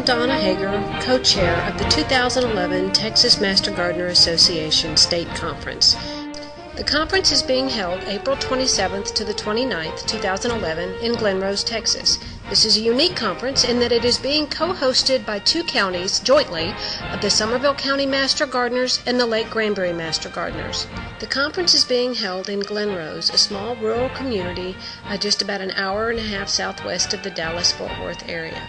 I'm Donna Hager, co-chair of the 2011 Texas Master Gardener Association State Conference. The conference is being held April 27th to the 29th, 2011 in Glen Rose, Texas. This is a unique conference in that it is being co-hosted by two counties jointly of the Somerville County Master Gardeners and the Lake Granbury Master Gardeners. The conference is being held in Glen Rose, a small rural community just about an hour and a half southwest of the Dallas-Fort Worth area.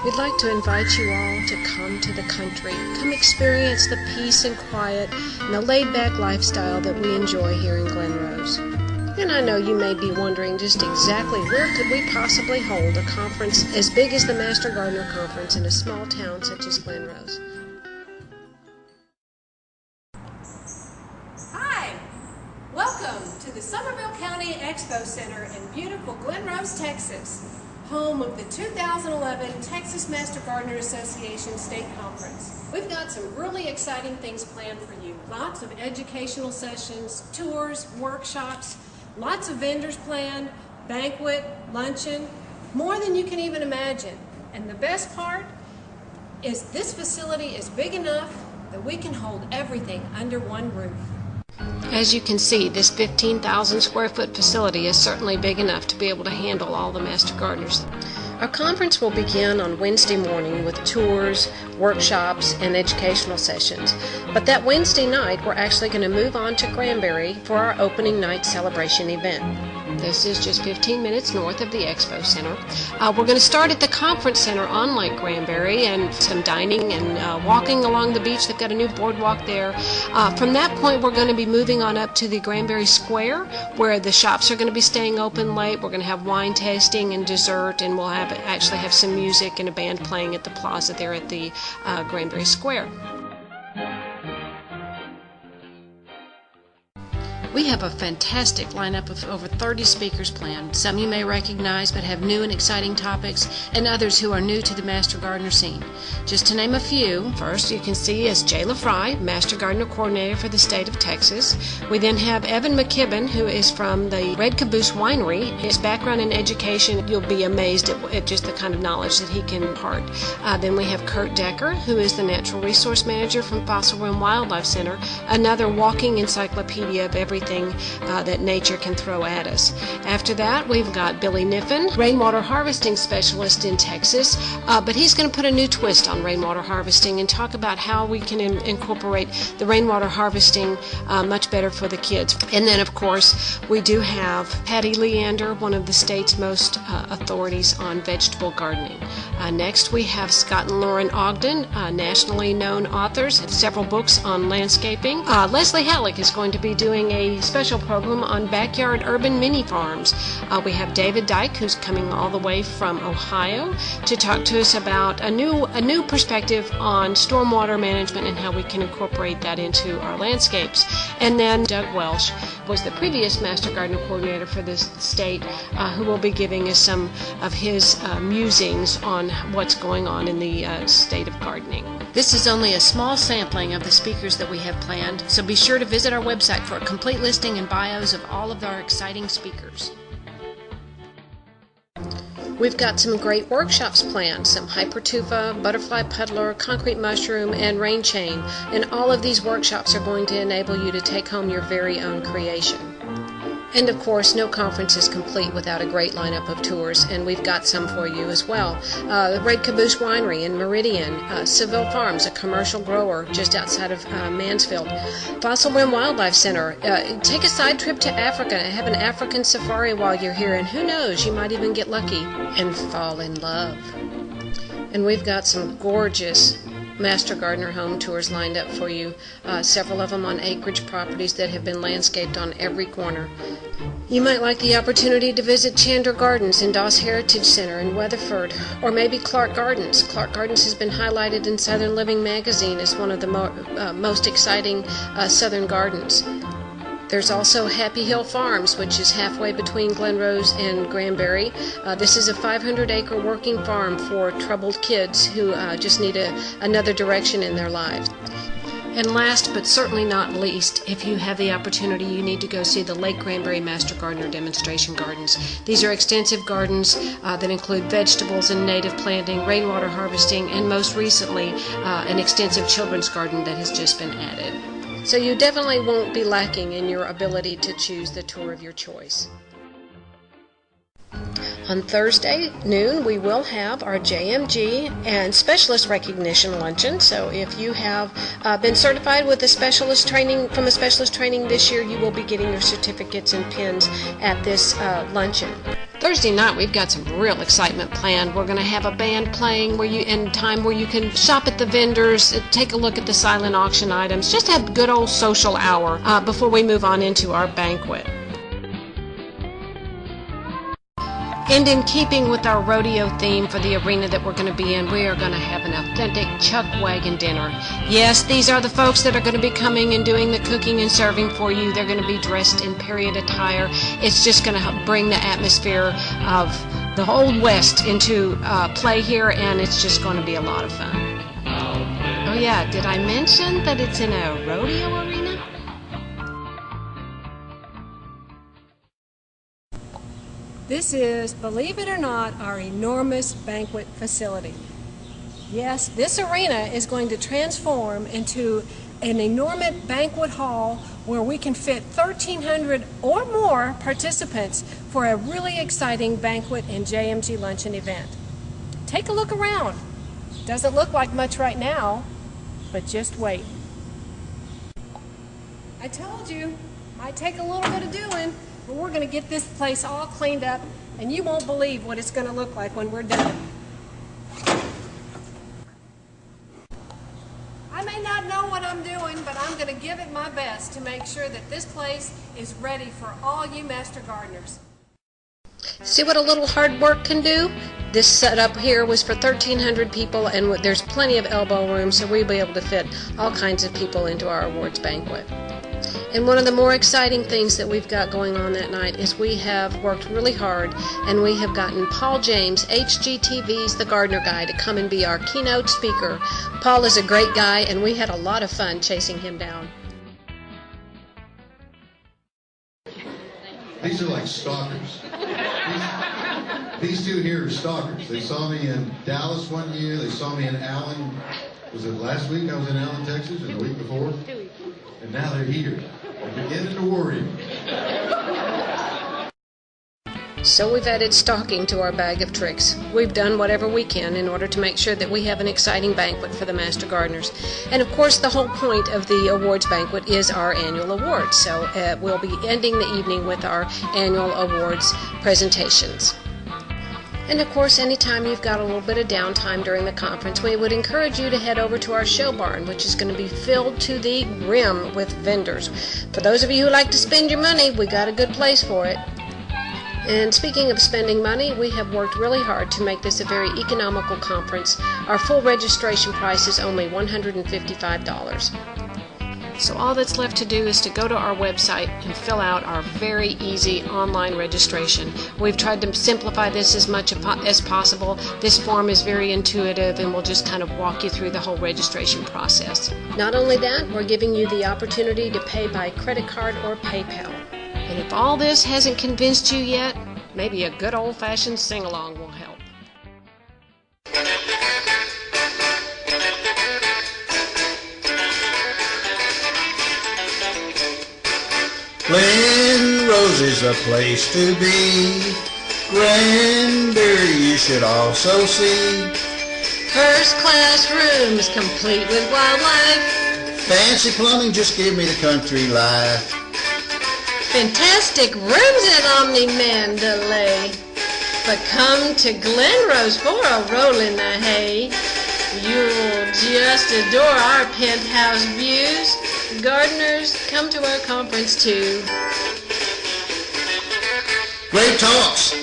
We'd like to invite you all to come to the country, come experience the peace and quiet and the laid-back lifestyle that we enjoy here in Glen Rose. And I know you may be wondering just exactly where could we possibly hold a conference as big as the Master Gardener Conference in a small town such as Glen Rose. Hi, welcome to the Somerville County Expo Center in beautiful Glen Rose, Texas, home of the 2011 Texas Master Gardener Association State Conference. We've got some really exciting things planned for you. Lots of educational sessions, tours, workshops, lots of vendors planned, banquet, luncheon, more than you can even imagine. And the best part is this facility is big enough that we can hold everything under one roof. As you can see, this 15,000 square foot facility is certainly big enough to be able to handle all the Master Gardeners. Our conference will begin on Wednesday morning with tours, workshops, and educational sessions. But that Wednesday night, we're actually going to move on to Granbury for our opening night celebration event. This is just 15 minutes north of the Expo Center. We're going to start at the Conference Center on Lake Granbury and some dining and walking along the beach. They've got a new boardwalk there. From that point, we're going to be moving on up to the Granbury Square, where the shops are going to be staying open late. We're going to have wine tasting and dessert, and we'll actually have some music and a band playing at the plaza there at the Granbury Square. We have a fantastic lineup of over 30 speakers planned. Some you may recognize but have new and exciting topics, and others who are new to the Master Gardener scene. Just to name a few, first you can see is Jayla Fry, Master Gardener Coordinator for the state of Texas. We then have Evan McKibben, who is from the Red Caboose Winery. His background in education, you'll be amazed at just the kind of knowledge that he can impart. Then we have Kurt Decker, who is the Natural Resource Manager from Fossil Rim Wildlife Center, another walking encyclopedia of everything that nature can throw at us. After that, we've got Billy Niffen, rainwater harvesting specialist in Texas, but he's going to put a new twist on rainwater harvesting and talk about how we can incorporate the rainwater harvesting much better for the kids. And then, of course, we do have Patty Leander, one of the state's most authorities on vegetable gardening. Next, we have Scott and Lauren Ogden, nationally known authors of several books on landscaping. Leslie Halleck is going to be doing a special program on backyard urban mini farms. We have David Dyke, who's coming all the way from Ohio to talk to us about a new perspective on stormwater management and how we can incorporate that into our landscapes. And then Doug Welsh was the previous Master Gardener Coordinator for this state, who will be giving us some of his musings on what's going on in the state of gardening. This is only a small sampling of the speakers that we have planned, so be sure to visit our website for a complete listing and bios of all of our exciting speakers. We've got some great workshops planned, some hypertufa, butterfly puddler, concrete mushroom, and rain chain, and all of these workshops are going to enable you to take home your very own creation. And of course, no conference is complete without a great lineup of tours, and we've got some for you as well. The Red Caboose Winery in Meridian, Seville Farms, a commercial grower just outside of Mansfield, Fossil Rim Wildlife Center. Take a side trip to Africa and have an African safari while you're here, and who knows, you might even get lucky and fall in love. And we've got some gorgeous Master Gardener home tours lined up for you, several of them on acreage properties that have been landscaped on every corner. You might like the opportunity to visit Chandler Gardens in Doss Heritage Center in Weatherford, or maybe Clark Gardens. Clark Gardens has been highlighted in Southern Living magazine as one of the most exciting southern gardens. There's also Happy Hill Farms, which is halfway between Glen Rose and Granbury. This is a 500-acre working farm for troubled kids who just need another direction in their lives. And last but certainly not least, if you have the opportunity, you need to go see the Lake Granbury Master Gardener Demonstration Gardens. These are extensive gardens that include vegetables and native planting, rainwater harvesting, and most recently, an extensive children's garden that has just been added. So you definitely won't be lacking in your ability to choose the tour of your choice. On Thursday noon, we will have our JMG and Specialist Recognition Luncheon. So if you have been certified with a specialist training this year, you will be getting your certificates and pins at this luncheon. Thursday night, we've got some real excitement planned. We're going to have a band playing where you can shop at the vendors, take a look at the silent auction items, just have a good old social hour before we move on into our banquet. And in keeping with our rodeo theme for the arena that we're going to be in, we are going to have an authentic chuck wagon dinner. Yes, these are the folks that are going to be coming and doing the cooking and serving for you. They're going to be dressed in period attire. It's just going to help bring the atmosphere of the Old West into play here, and it's just going to be a lot of fun. Oh yeah, did I mention that it's in a rodeo arena? This is, believe it or not, our enormous banquet facility. Yes, this arena is going to transform into an enormous banquet hall where we can fit 1,300 or more participants for a really exciting banquet and JMG luncheon event. Take a look around. Doesn't look like much right now, but just wait. I told you, might take a little bit of doing. But we're going to get this place all cleaned up, and you won't believe what it's going to look like when we're done. I may not know what I'm doing, but I'm going to give it my best to make sure that this place is ready for all you Master Gardeners. See what a little hard work can do? This setup here was for 1,300 people, and there's plenty of elbow room, so we'll be able to fit all kinds of people into our awards banquet. And one of the more exciting things that we've got going on that night is we have worked really hard, and we have gotten Paul James, HGTV's The Gardener Guy, to come and be our keynote speaker. Paul is a great guy, and we had a lot of fun chasing him down. These are like stalkers. These two here are stalkers. They saw me in Dallas one year. They saw me in Allen. Was it last week I was in Allen, Texas, or the week before? And now they're here. They're beginning to worry. So we've added stalking to our bag of tricks. We've done whatever we can in order to make sure that we have an exciting banquet for the Master Gardeners. And of course, the whole point of the awards banquet is our annual awards. So we'll be ending the evening with our annual awards presentations. And of course, anytime you've got a little bit of downtime during the conference, we would encourage you to head over to our show barn, which is going to be filled to the rim with vendors. For those of you who like to spend your money, we got a good place for it. And speaking of spending money, we have worked really hard to make this a very economical conference. Our full registration price is only $155. So all that's left to do is to go to our website and fill out our very easy online registration. We've tried to simplify this as much as possible. This form is very intuitive, and we'll just kind of walk you through the whole registration process. Not only that, we're giving you the opportunity to pay by credit card or PayPal. And if all this hasn't convinced you yet, maybe a good old-fashioned sing-along will help. Glen Rose is a place to be. Granbury you should also see. First-class rooms complete with wildlife. Fancy plumbing, just give me the country life. Fantastic rooms at Omni Mandalay. But come to Glen Rose for a roll in the hay. You'll just adore our penthouse views. Gardeners, come to our conference too. Great talks.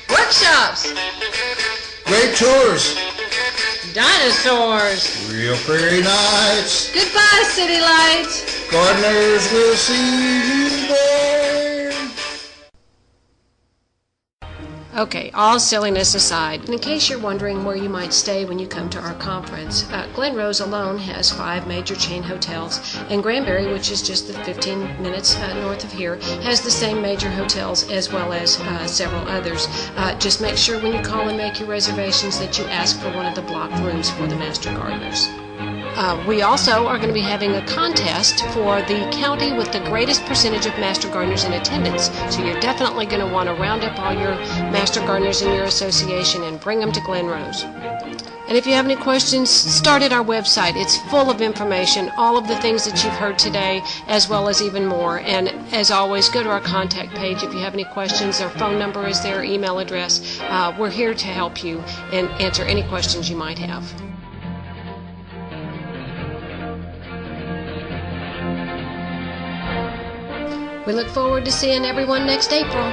Workshops. Great tours. Dinosaurs. Real prairie nights. Goodbye, city lights. Gardeners will see you there. Okay, all silliness aside, in case you're wondering where you might stay when you come to our conference, Glen Rose alone has 5 major chain hotels, and Granbury, which is just the 15 minutes north of here, has the same major hotels as well as several others. Just make sure when you call and make your reservations that you ask for one of the blocked rooms for the Master Gardeners. We also are going to be having a contest for the county with the greatest percentage of Master Gardeners in attendance. So you're definitely going to want to round up all your Master Gardeners in your association and bring them to Glen Rose. And if you have any questions, start at our website. It's full of information, all of the things that you've heard today, as well as even more. And as always, go to our contact page if you have any questions. Our phone number is there, email address. We're here to help you and answer any questions you might have. We look forward to seeing everyone next April.